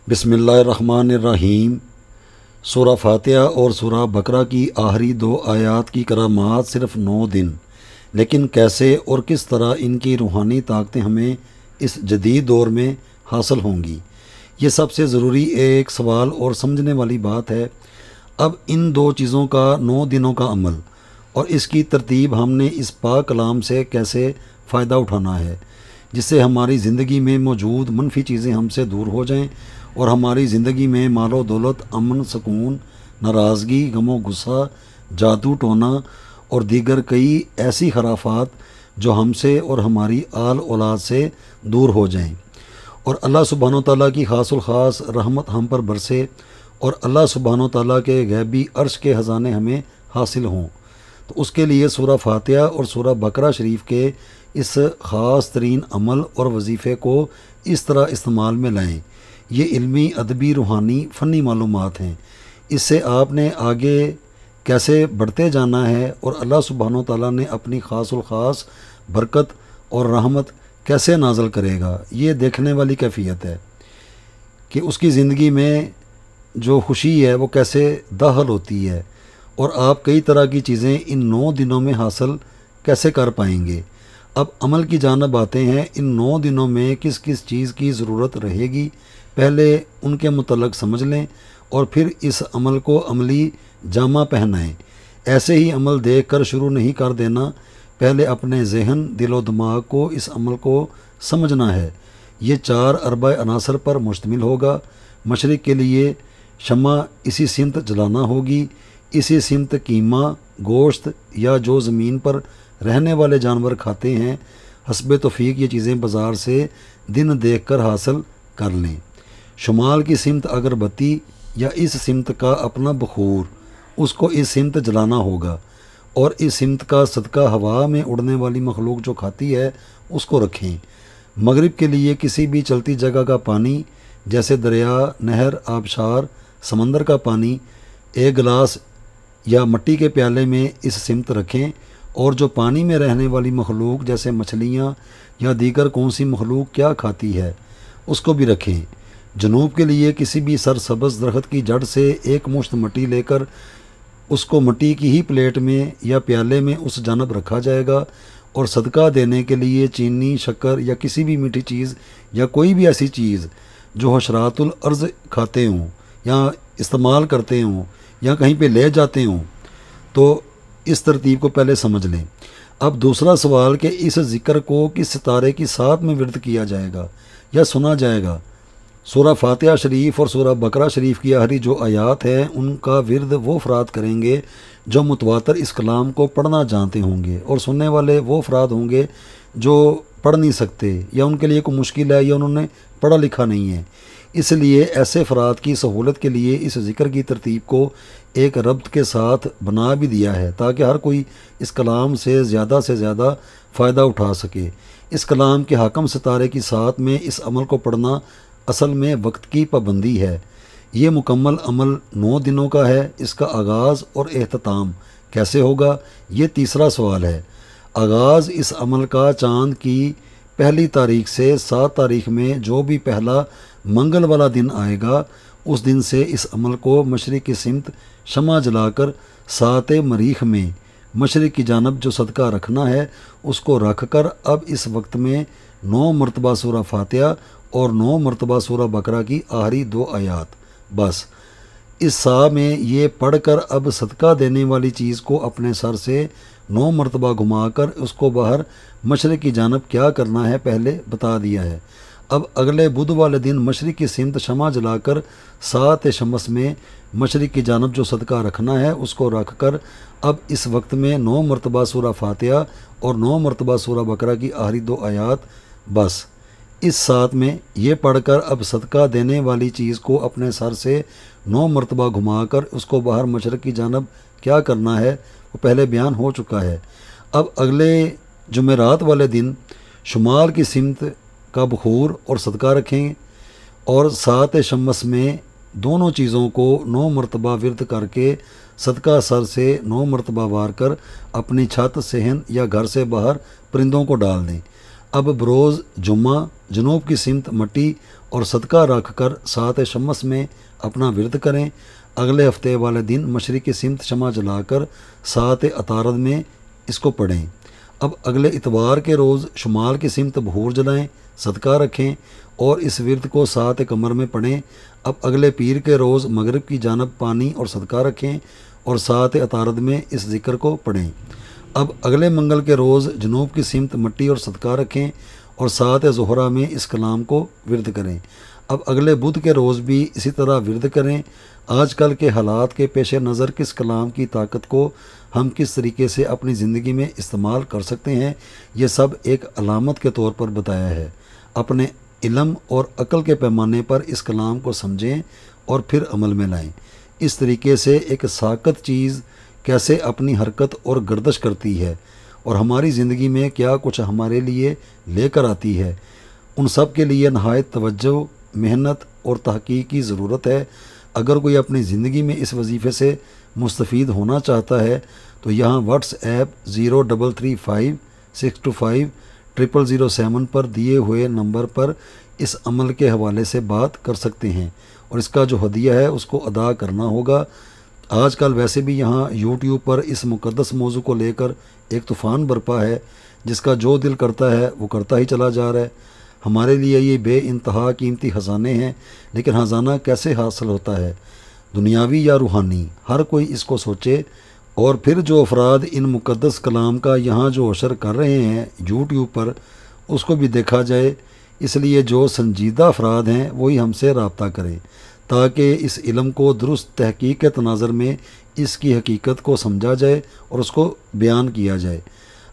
बिस्मिल्लाहिर्रहमानिर्रहीम। सूरह फातिहा और सूरह बकरा की आखिरी 2 आयात की करामात सिर्फ़ 9 दिन, लेकिन कैसे और किस तरह इनकी रूहानी ताकतें हमें इस जदीद दौर में हासिल होंगी, ये सबसे ज़रूरी एक सवाल और समझने वाली बात है। अब इन 2 चीज़ों का 9 दिनों का अमल और इसकी तरतीब हमने इस पाक कलाम से कैसे फ़ायदा उठाना है, जिससे हमारी ज़िंदगी में मौजूद मनफी चीज़ें हमसे दूर हो जाएं और हमारी ज़िंदगी में मालो दौलत, अमन, सुकून, नाराज़गी, गमो गुस्सा, जादू टोना और दीगर कई ऐसी खराफात जो हमसे और हमारी आल औलाद से दूर हो जाएं और अल्लाह सुब्हानो तआला की खासुल ख़ास रहमत हम पर बरसे और अल्लाह सुब्हानो तआला के गैबी अर्श के ख़जाने हमें हासिल हों। तो उसके लिए सूरह फातिहा और सूरह बकरा शरीफ के इस ख़ास तरीन अमल और वजीफ़े को इस तरह इस्तेमाल में लाएँ। ये इल्मी, अदबी, रूहानी, फ़नी मालूमात हैं। इससे आपने आगे कैसे बढ़ते जाना है और अल्लाह सुब्हानो तआला ने अपनी खासुल ख़ास बरकत और रहमत कैसे नाज़िल करेगा, ये देखने वाली कैफियत है कि उसकी ज़िंदगी में जो खुशी है वो कैसे दाखिल होती है और आप कई तरह की चीज़ें इन 9 दिनों में हासिल कैसे कर पाएंगे। अब अमल की जानिब आते हैं। इन 9 दिनों में किस किस चीज़ की ज़रूरत रहेगी, पहले उनके मुतल्लिक़ समझ लें और फिर इस अमल को अमली जामा पहनाएं। ऐसे ही अमल देख कर शुरू नहीं कर देना, पहले अपने जहन, दिलो दिमाग को इस अमल को समझना है। ये 4 अरबा अनासर पर मुश्तमिल होगा। मशरिक़ के लिए शमा इसी सिमत जलाना होगी, इसी सिमत कीमा, गोश्त या जो ज़मीन पर रहने वाले जानवर खाते हैं, हस्बे तौफीक ये चीज़ें बाज़ार से दिन देख कर हासिल कर लें। शुमाल की सिमत अगरबत्ती या इस सिमत का अपना बखूर, उसको इस सिमत जलाना होगा और इस सिमत का सदका हवा में उड़ने वाली मखलूक जो खाती है उसको रखें। मगरिब के लिए किसी भी चलती जगह का पानी जैसे दरिया, नहर, आबशार, समंदर का पानी एक गिलास या मिट्टी के प्याले में इस सिमत रखें और जो पानी में रहने वाली मखलूक जैसे मछलियाँ या दीगर कौन सी मखलूक क्या खाती है उसको भी रखें। जनूब के लिए किसी भी सरसब्ज़ दरख्त की जड़ से एक मुश्त मिट्टी लेकर उसको मिट्टी की ही प्लेट में या प्याले में उस जानब रखा जाएगा और सदका देने के लिए चीनी, शक्कर या किसी भी मीठी चीज़ या कोई भी ऐसी चीज़ जो हशरातुल अर्ज़ खाते हों या इस्तेमाल करते हों या कहीं पे ले जाते हों, तो इस तरतीब को पहले समझ लें। अब दूसरा सवाल कि इस ज़िक्र को किस सितारे की साथ में विर्द किया जाएगा या सुना जाएगा। सूरह फातिहा शरीफ और सूरह बकरा शरीफ की आखिरी जो आयात हैं उनका विर्द वो अफराद करेंगे जो मुतवातर इस कलाम को पढ़ना जानते होंगे और सुनने वाले वो अफराद होंगे जो पढ़ नहीं सकते या उनके लिए कोई मुश्किल है या उन्होंने पढ़ा लिखा नहीं है। इसलिए ऐसे अफराद की सहूलत के लिए इस ज़िक्र की तरतीब को एक रब्त के साथ बना भी दिया है ताकि हर कोई इस कलाम से ज़्यादा फ़ायदा उठा सके। इस कलाम के हाकम सितारे की साथ में इस अमल को पढ़ना असल में वक्त की पाबंदी है। ये मुकम्मल अमल 9 दिनों का है। इसका आगाज़ और एहतताम कैसे होगा, ये तीसरा सवाल है। आगाज़ इस अमल का चाँद की पहली तारीख से 7 तारीख में जो भी पहला मंगल वाला दिन आएगा, उस दिन से इस अमल को मशरिक़ की सिमत शमा जलाकर 7 मरीख में मशरिक़ की जानब जो सदका रखना है उसको रख कर अब इस वक्त में 9 मरतबा सूरह फातिहा और 9 मरतबा सूरह बकरा की आखिरी 2 आयात, बस इस सा में ये पढ़ कर अब सदका देने वाली चीज़ को अपने सर से 9 मरतबा घुमाकर उसको बाहर मशरिक़ की जानब क्या करना है पहले बता दिया है। अब अगले बुध वाले दिन मशरिक़ की सिमत शमा जलाकर 7 शमस में मशरिक़ की जानब जो सदका रखना है उसको रख कर अब इस वक्त में 9 मरतबा सूरह फातिहा और 9 मरतबा सूरह बकरा की आखिरी 2 आयात, बस इस साथ में ये पढ़कर अब सदका देने वाली चीज़ को अपने सर से 9 मरतबा घुमाकर उसको बाहर मशरिक़ की जानब क्या करना है वो पहले बयान हो चुका है। अब अगले जुमेरात वाले दिन शुमाल की सिमत का बखूर और सदका रखें और 7 शमस में दोनों चीज़ों को 9 मरतबा विर्द करके सदका सर से 9 मरतबा वार कर अपनी छत, सहन या घर से बाहर परिंदों को डाल दें। اب بروز جمعہ جنوب کی سمت مٹی اور صدقہ رکھ کر سات شمس میں اپنا ورد کریں۔ اگلے ہفتے والے دن مشرق کی سمت شمع جلا کر سات عطارد میں اس کو پڑھیں۔ اب اگلے اتوار کے روز شمال کی سمت بخور جلائیں، صدقہ رکھیں اور اس ورد کو سات قمر میں پڑھیں۔ اب اگلے پیر کے روز مغرب کی جانب پانی اور صدقہ رکھیں اور سات عطارد میں اس ذکر کو پڑھیں۔ اب اگلے منگل کے روز جنوب کی سمت مٹی اور صدقہ رکھیں اور سات ظہرہ میں اس کلام کو ورد کریں۔ اب اگلے بدھ کے روز بھی اسی طرح ورد کریں۔ آج کل کے حالات کے پیش نظر کس کلام کی طاقت کو ہم کس طریقے سے اپنی زندگی میں استعمال کر سکتے ہیں، یہ سب ایک علامت کے طور پر بتایا ہے۔ اپنے علم اور عقل کے پیمانے پر اس کلام کو سمجھیں اور پھر عمل میں لائیں۔ اس طریقے سے ایک ساکت چیز کیسے اپنی حرکت اور گردش کرتی ہے اور ہماری زندگی میں کیا کچھ ہمارے لیے لے کر آتی ہے، ان سب کے لیے نہایت توجہ، محنت اور تحقیق کی ضرورت ہے۔ اگر کوئی اپنی زندگی میں اس وظیفے سے مستفید ہونا چاہتا ہے تو یہاں واٹس ایپ 0335625007 پر دیے ہوئے نمبر پر اس عمل کے حوالے سے بات کر سکتے ہیں اور اس کا جو ہدیہ ہے اس کو ادا کرنا ہوگا۔ آج کل ویسے بھی یہاں یوٹیوب پر اس مقدس موضوع کو لے کر ایک طوفان برپا ہے، جس کا جو دل کرتا ہے وہ کرتا ہی چلا جا رہا ہے۔ ہمارے لیے یہ بے انتہا قیمتی خزانے ہیں، لیکن خزانہ کیسے حاصل ہوتا ہے، دنیاوی یا روحانی؟ ہر کوئی اس کو سوچے۔ اور پھر جو افراد ان مقدس کلام کا یہاں جو عشر کر رہے ہیں یوٹیوب پر، اس کو بھی دیکھا جائے۔ اس لیے جو سنجیدہ افراد ہیں وہی ہم سے رابطہ کریں تاکہ اس علم کو درست تحقیق کے تناظر میں اس کی حقیقت کو سمجھا جائے اور اس کو بیان کیا جائے۔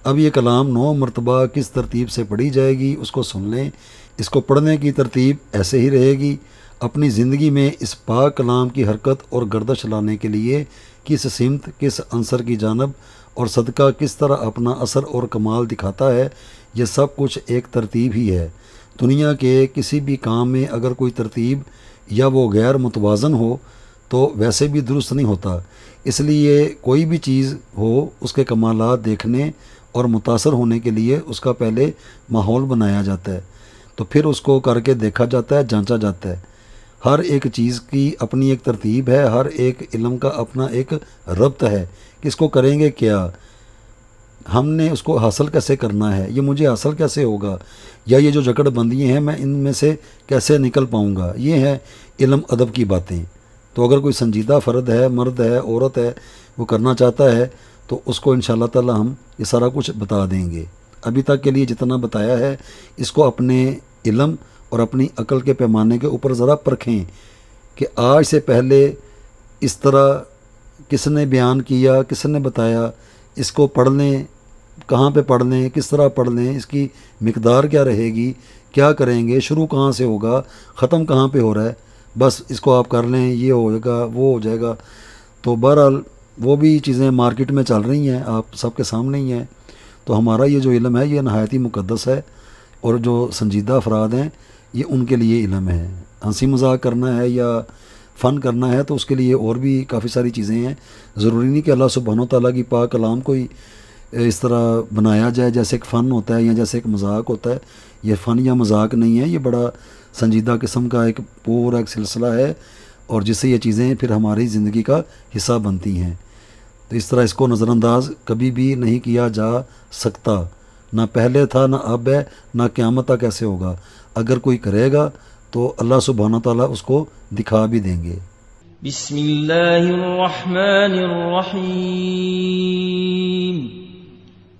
اب یہ کلام 9 مرتبہ کس ترتیب سے پڑھی جائے گی اس کو سن لیں۔ اس کو پڑھنے کی ترتیب ایسے ہی رہے گی۔ اپنی زندگی میں اس پاک کلام کی حرکت اور گردش لانے کے لیے کس سمت، کس عنصر کی جانب اور صدقہ کس طرح اپنا اثر اور کمال دکھاتا ہے، یہ سب کچھ ایک ترتیب ہی ہے۔ دنیا کے کسی بھی کام میں اگر کوئی ترتیب یا وہ غیر متوازن ہو تو ویسے بھی درست نہیں ہوتا۔ اس لیے کوئی بھی چیز ہو، اس کے کمالات دیکھنے اور متاثر ہونے کے لیے اس کا پہلے ماحول بنایا جاتا ہے، تو پھر اس کو کر کے دیکھا جاتا ہے، جانچا جاتا ہے۔ ہر ایک چیز کی اپنی ایک ترتیب ہے، ہر ایک علم کا اپنا ایک ربط ہے کہ اس کو کریں گے کیا، ہم نے اس کو حاصل کیسے کرنا ہے، یہ مجھے حاصل کیسے ہوگا، یا یہ جو جکڑ بندیاں ہیں میں ان میں سے کیسے نکل پاؤں گا۔ یہ ہے علم ادب کی باتیں۔ تو اگر کوئی سنجیدہ فرد ہے، مرد ہے، عورت ہے، وہ کرنا چاہتا ہے تو اس کو انشاءاللہ تعالی ہم یہ سارا کچھ بتا دیں گے۔ ابھی تک کے لیے جتنا بتایا ہے اس کو اپنے علم اور اپنی عقل کے پیمانے کے اوپر ذرا پرکھیں کہ آج سے پہلے اس طرح کس نے بیان کیا، کس نے بتایا، اس کو پڑھ لیں، کہاں پہ پڑھ لیں، کس طرح پڑھ لیں، اس کی مقدار کیا رہے گی، کیا کریں گے، شروع کہاں سے ہوگا، ختم کہاں پہ ہو رہا ہے، بس اس کو آپ کر لیں، یہ ہو جائے گا، وہ ہو جائے گا۔ تو بہرحال وہ بھی چیزیں مارکیٹ میں چل رہی ہیں، آپ سب کے سامنے ہی ہیں۔ تو ہمارا یہ جو علم ہے یہ نہایت ہی مقدس ہے، اور جو سنجیدہ افراد ہیں یہ ان کے لیے علم ہے۔ ہنسی مذاق کرنا ہے یا فن کرنا ہے تو اس کے لیے اور بھی کافی ساری چیزیں ہیں۔ ضروری نہیں کہ اللہ سبحانہ و تعالیٰ کی پاک کلام کو ہی اس طرح بنایا جائے جیسے ایک فن ہوتا ہے یا جیسے ایک مذاق ہوتا ہے۔ یہ فن یا مذاق نہیں ہے، یہ بڑا سنجیدہ قسم کا ایک پورا ایک سلسلہ ہے، اور جس سے یہ چیزیں پھر ہماری زندگی کا حصہ بنتی ہیں۔ تو اس طرح اس کو نظر انداز کبھی بھی نہیں کیا جا سکتا، نہ پہلے تھا، نہ اب ہے، نہ قیامت تک ایسے ہوگا۔ اگر کوئی کرے گا تو اللہ سبحانہ تعالیٰ اس کو دکھا بھی دیں گے۔ بسم اللہ الرحمن الرحیم،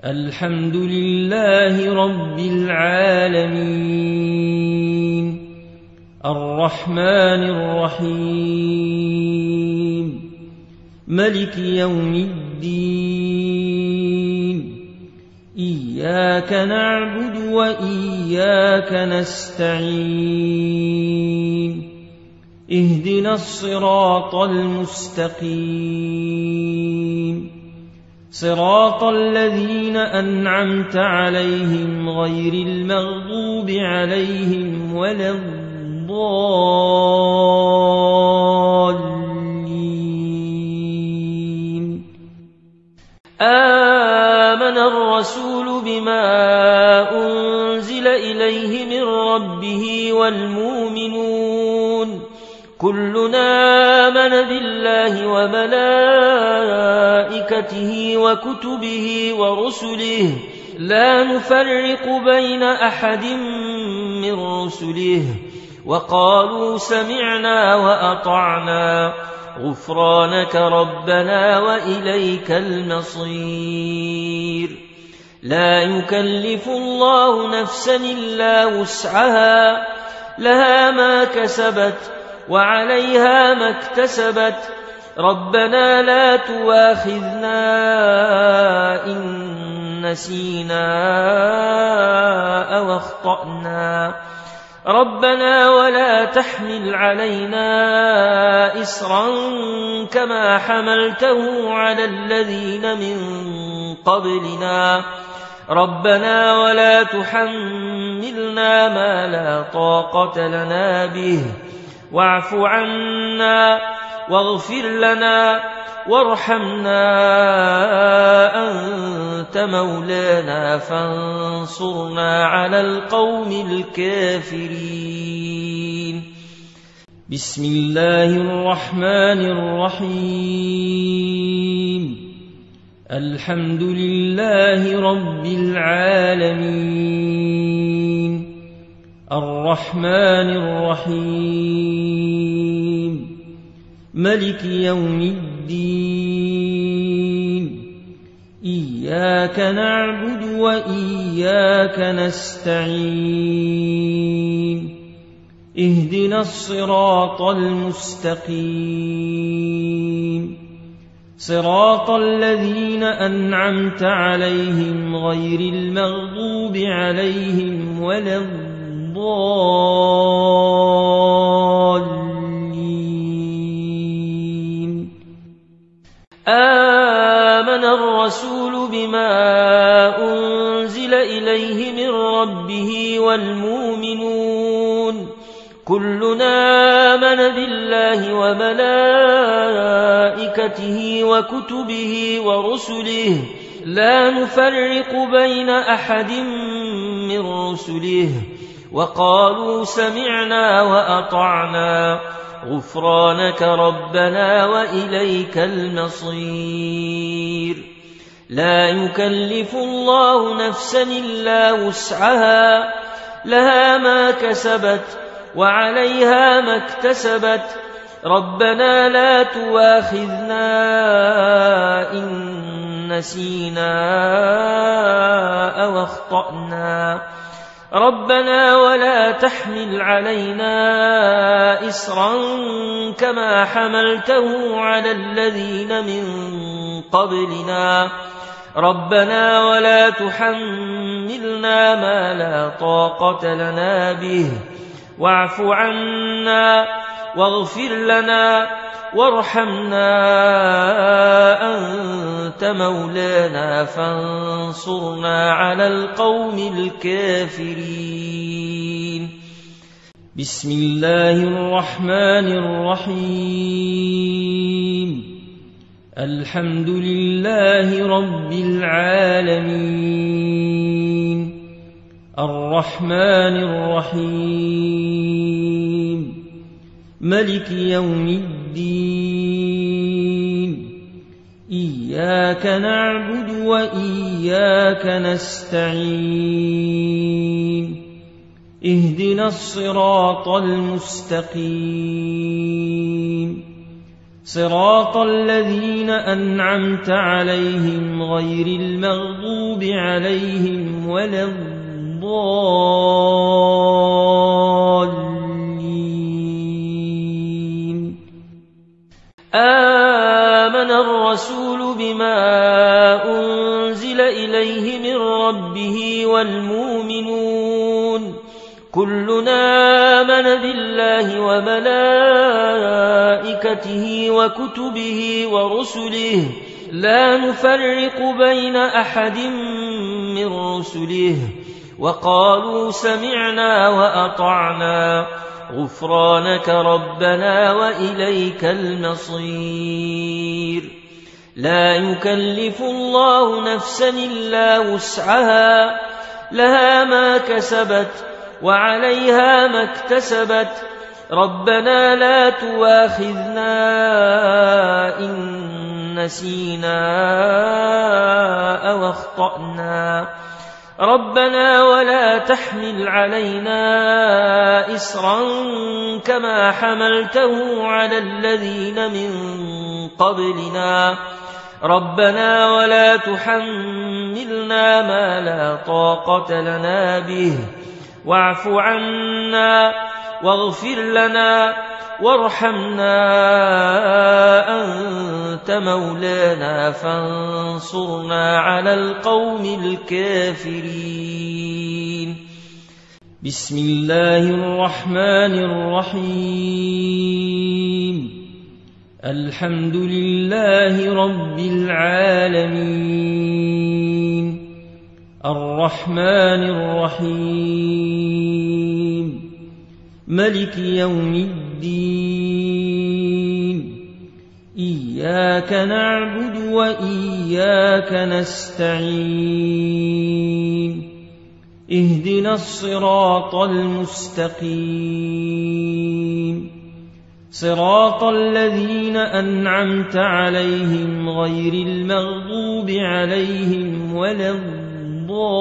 الحمد للہ رب العالمین، الرحمن الرحیم، ملک یوم الدین، ایاک نعبد و ایاک نستعین، اهدنا الصراط المستقيم، صراط الذين أنعمت عليهم غير المغضوب عليهم ولا الضالين. آمن الرسول بما أنزل إليه من ربه والمؤمنون كلنا آمن بالله وملائكته وكتبه ورسله لا نفرق بين أحد من رسله وقالوا سمعنا وأطعنا غفرانك ربنا وإليك المصير لا يكلف الله نفسا إلا وسعها لها ما كسبت وعليها ما اكتسبت ربنا لا تواخذنا إن نسينا أو أخطأنا ربنا ولا تحمل علينا إصرا كما حملته على الذين من قبلنا ربنا ولا تحملنا ما لا طاقة لنا به واعف عنا واغفر لنا وارحمنا أنت مولانا فانصرنا على القوم الكافرين بسم الله الرحمن الرحيم الحمد لله رب العالمين الرحمن الرحيم ملك يوم الدين إياك نعبد وإياك نستعين اهدنا الصراط المستقيم صراط الذين أنعمت عليهم غير المغضوب عليهم ولا الضالين آمن الرسول بما أنزل إليه من ربه والمؤمنون كلنا آمن بالله وملائكته وكتبه ورسله لا نفرق بين أحد من رسله وقالوا سمعنا وأطعنا غفرانك ربنا وإليك المصير لا يكلف الله نفسا إلا وسعها لها ما كسبت وعليها ما اكتسبت ربنا لا تواخذنا إن نسينا أو أخطأنا ربنا ولا تحمل علينا إصرا كما حملته على الذين من قبلنا ربنا ولا تحملنا ما لا طاقة لنا به واعف عنا واغفر لنا وارحمنا أنت مولانا فانصرنا على القوم الكافرين بسم الله الرحمن الرحيم الحمد لله رب العالمين الرحمن الرحيم ملك يوم الدين إياك نعبد وإياك نستعين اهدنا الصراط المستقيم صراط الذين أنعمت عليهم غير المغضوب عليهم ولا الضالين آمن الرسول بما أنزل إليه من ربه والمؤمنون كلنا آمن بالله وملائكته وكتبه ورسله لا نفرق بين أحد من رسله وقالوا سمعنا وأطعنا غفرانك ربنا وإليك المصير لا يكلف الله نفسا إلا وسعها لها ما كسبت وعليها ما اكتسبت ربنا لا تواخذنا إن نسينا أو أخطأنا ربنا ولا تحمل علينا إصرا كما حملته على الذين من قبلنا ربنا ولا تحملنا ما لا طاقة لنا به واعف عنا واغفر لنا وارحمنا أنت مولانا فانصرنا على القوم الكافرين. بسم الله الرحمن الرحيم. الحمد لله رب العالمين الرحمن الرحيم ملك يوم الدين إياك نعبد وإياك نستعين اهدنا الصراط المستقيم صراط الذين أنعمت عليهم غير المغضوب عليهم ولا الضالين.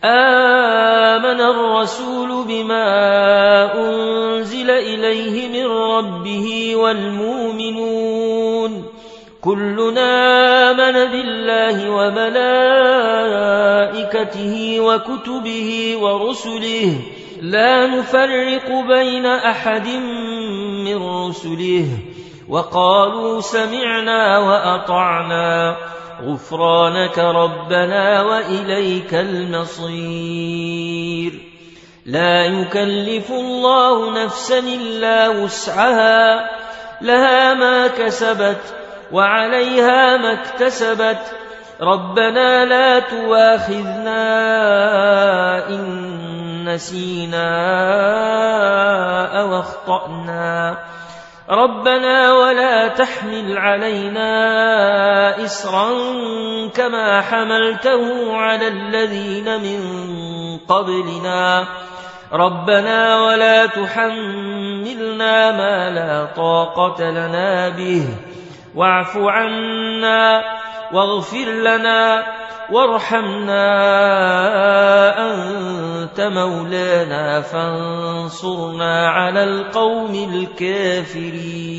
آمن الرسول بما أنزل إليه من ربه والمؤمنون كلنا آمن بالله وملائكته وكتبه ورسله لا نفرق بين أحد من رسله وقالوا سمعنا وأطعنا غفرانك ربنا وإليك المصير. لا يكلف الله نفسا إلا وسعها لها ما كسبت وعليها ما اكتسبت ربنا لا تواخذنا إن نسينا أو أخطأنا ربنا ولا تحمل علينا إصرا كما حملته على الذين من قبلنا ربنا ولا تحملنا ما لا طاقة لنا به واعف عنا واغفر لنا وارحمنا أنت مولانا فانصرنا على القوم الكافرين.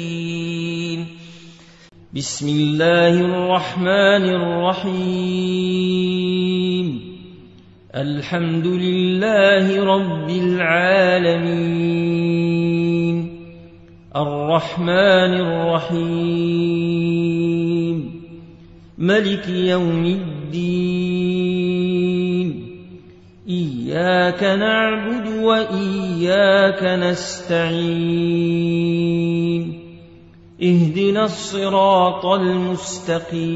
بسم الله الرحمن الرحيم. الحمد لله رب العالمين الرحمن الرحيم ملك يوم الدين إياك نعبد وإياك نستعين اهدنا الصراط المستقيم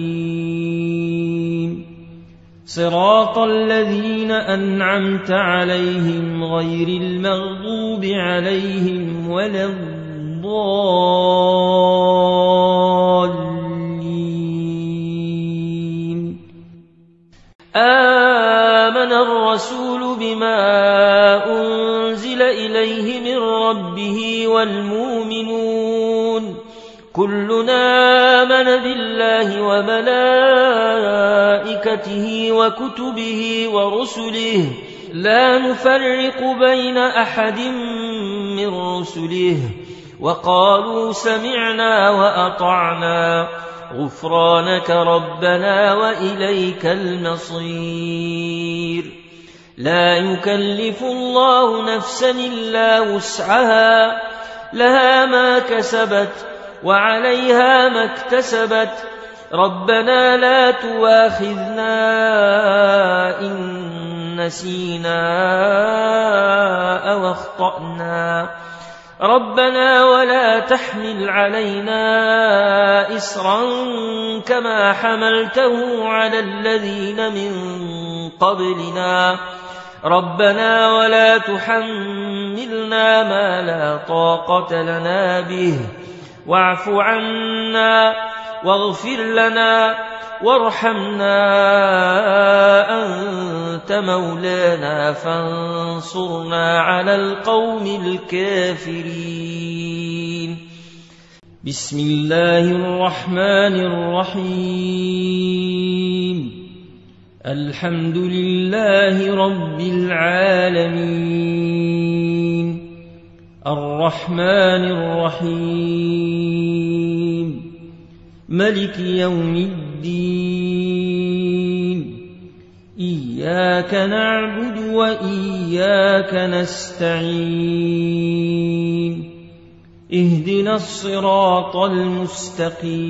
صراط الذين أنعمت عليهم غير المغضوب عليهم ولا الضالين. آمن الرسول بما أنزل إليه من ربه والمؤمنون كلنا آمن بالله وملائكته وكتبه ورسله لا نفرق بين أحد من رسله وقالوا سمعنا وأطعنا غفرانك ربنا وإليك المصير. لا يكلف الله نفسا إلا وسعها لها ما كسبت وعليها ما اكتسبت ربنا لا تواخذنا إن نسينا أو أخطأنا ربنا ولا تحمل علينا إصرا كما حملته على الذين من قبلنا ربنا ولا تحملنا ما لا طاقة لنا به واعف عنا واغفر لنا وارحمنا أنت مولانا فانصرنا على القوم الكافرين. بسم الله الرحمن الرحيم. الحمد لله رب العالمين الرحمن الرحيم ملك يوم الدين إياك نعبد وإياك نستعين اهدنا الصراط المستقيم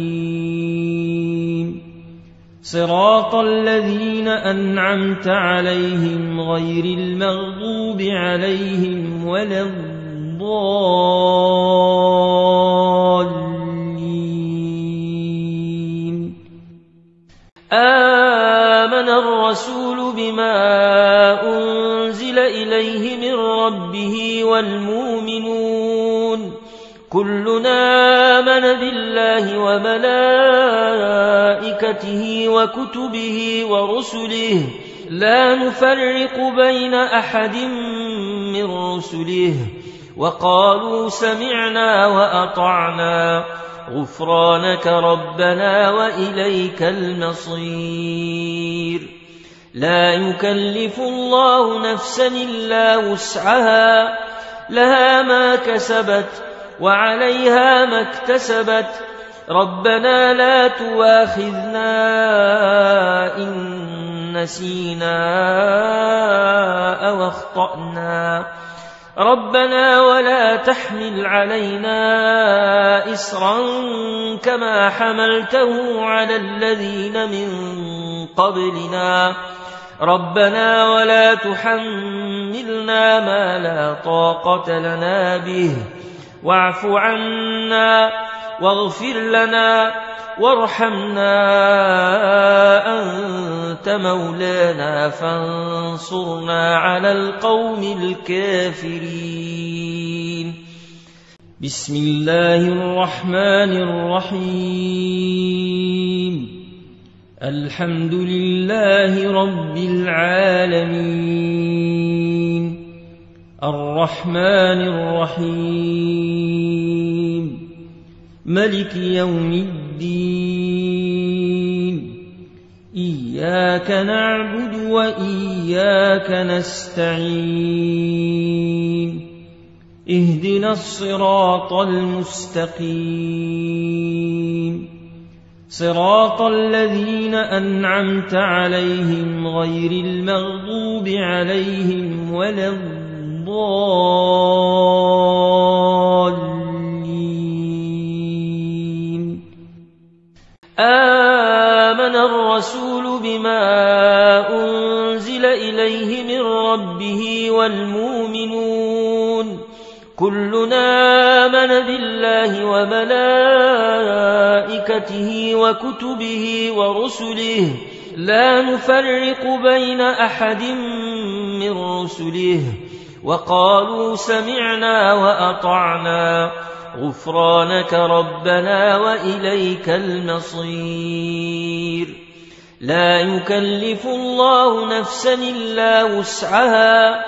صراط الذين أنعمت عليهم غير المغضوب عليهم ولا الضالين. آمن الرسول بما أنزل إليه من ربه والمؤمنون كلنا آمن بالله وملائكته وكتبه ورسله لا نفرق بين أحد من رسله وقالوا سمعنا وأطعنا غفرانك ربنا وإليك المصير. لا يكلف الله نفسا إلا وسعها لها ما كسبت وعليها ما اكتسبت ربنا لا تواخذنا إن نسينا أو أخطأنا ربنا ولا تحمل علينا إصرا كما حملته على الذين من قبلنا ربنا ولا تحملنا ما لا طاقة لنا به واعف عنا واغفر لنا وارحمنا أنت مولانا فانصرنا على القوم الكافرين. بسم الله الرحمن الرحيم. الحمد لله رب العالمين الرحمن الرحيم ملك يوم الدين إياك نعبد وإياك نستعين اهدنا الصراط المستقيم صراط الذين أنعمت عليهم غير المغضوب عليهم ولا الضالين. آمن الرسول بما أنزل إليه من ربه والمؤمنون كلنا آمن بالله وملائكته وكتبه ورسله لا نفرق بين أحد من رسله وقالوا سمعنا وأطعنا غفرانك ربنا وإليك المصير. لا يكلف الله نفسا إلا وسعها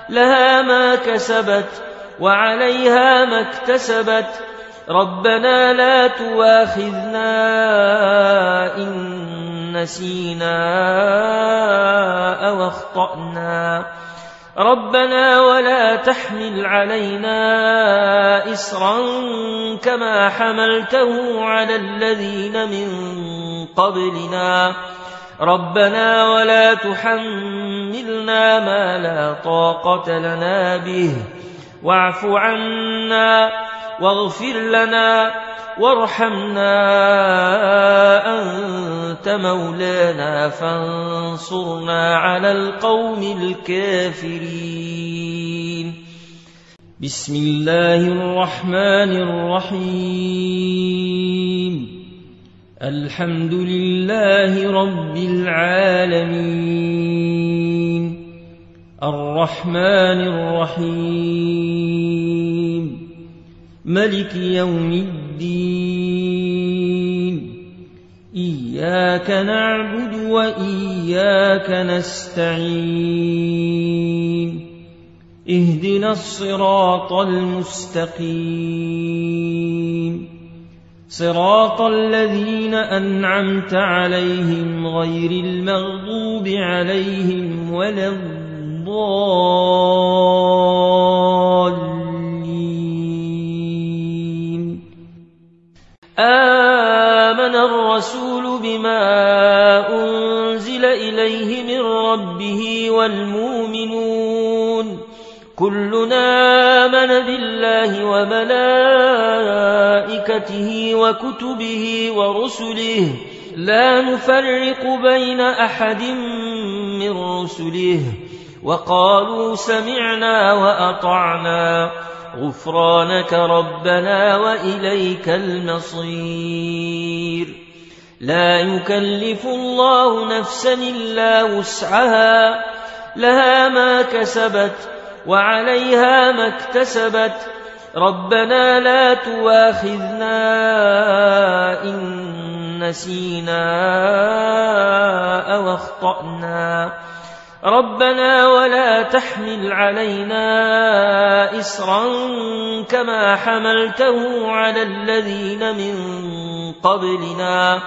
لها ما كسبت وعليها ما اكتسبت ربنا لا تواخذنا إن نسينا أو أخطأنا ربنا ولا تحمل علينا إصرا كما حملته على الذين من قبلنا ربنا ولا تحملنا ما لا طاقة لنا به واعف عنا واغفر لنا وارحمنا أنت مولانا فانصرنا على القوم الكافرين. بسم الله الرحمن الرحيم. الحمد لله رب العالمين الرحمن الرحيم ملك يوم الدين إياك نعبد وإياك نستعين اهدنا الصراط المستقيم صراط الذين أنعمت عليهم غير المغضوب عليهم ولا الضالين آمن الرسول بما أنزل إليه من ربه والمؤمنون كلنا آمن بالله وملائكته وكتبه ورسله لا نفرق بين أحد من رسله وقالوا سمعنا وأطعنا غفرانك ربنا وإليك المصير لا يكلف الله نفسا إلا وسعها لها ما كسبت وعليها ما اكتسبت ربنا لا تواخذنا إن نسينا أو أخطأنا ربنا ولا تحمل علينا إصرا كما حملته على الذين من قبلنا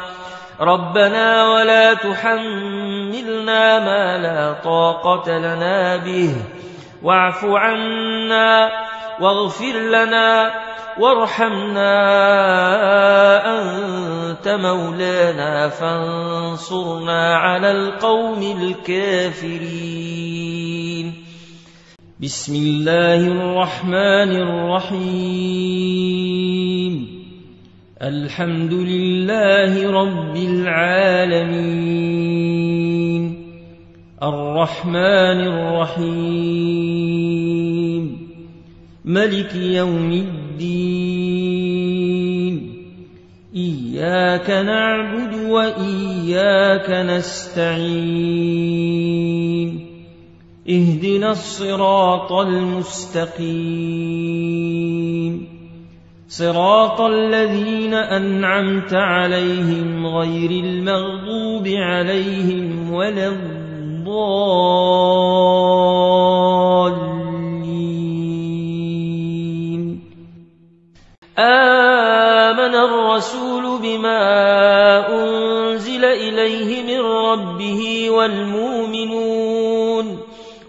ربنا ولا تحملنا ما لا طاقة لنا به واعف عنا واغفر لنا وارحمنا أنت مولانا فانصرنا على القوم الكافرين بسم الله الرحمن الرحيم الحمد لله رب العالمين الرحمن الرحيم ملك يوم الدين إياك نعبد وإياك نستعين اهدنا الصراط المستقيم صراط الذين أنعمت عليهم غير المغضوب عليهم ولا الضالين آمن الرسول بما أنزل إليه من ربه والمؤمنون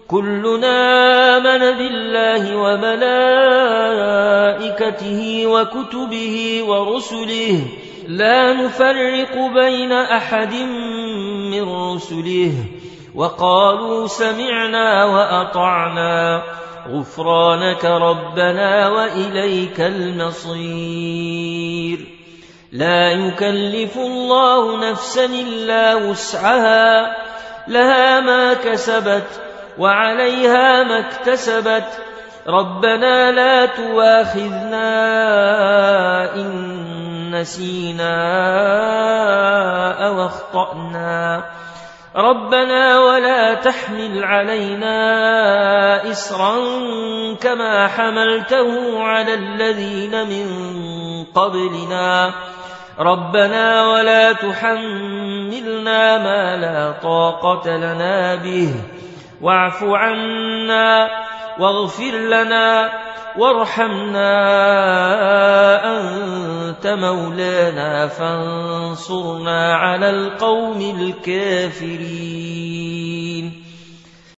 كلنا آمن بالله وملائكته وكتبه ورسله لا نفرق بين أحد من رسله وقالوا سمعنا وأطعنا غفرانك ربنا وإليك المصير لا يكلف الله نفسا إلا وسعها لها ما كسبت وعليها ما اكتسبت ربنا لا تواخذنا إن نسينا أو أخطأنا ربنا ولا تحمل علينا إصرا كما حملته على الذين من قبلنا ربنا ولا تحملنا ما لا طاقة لنا به واعف عنا واغفر لنا وارحمنا أنت مولانا فانصرنا على القوم الكافرين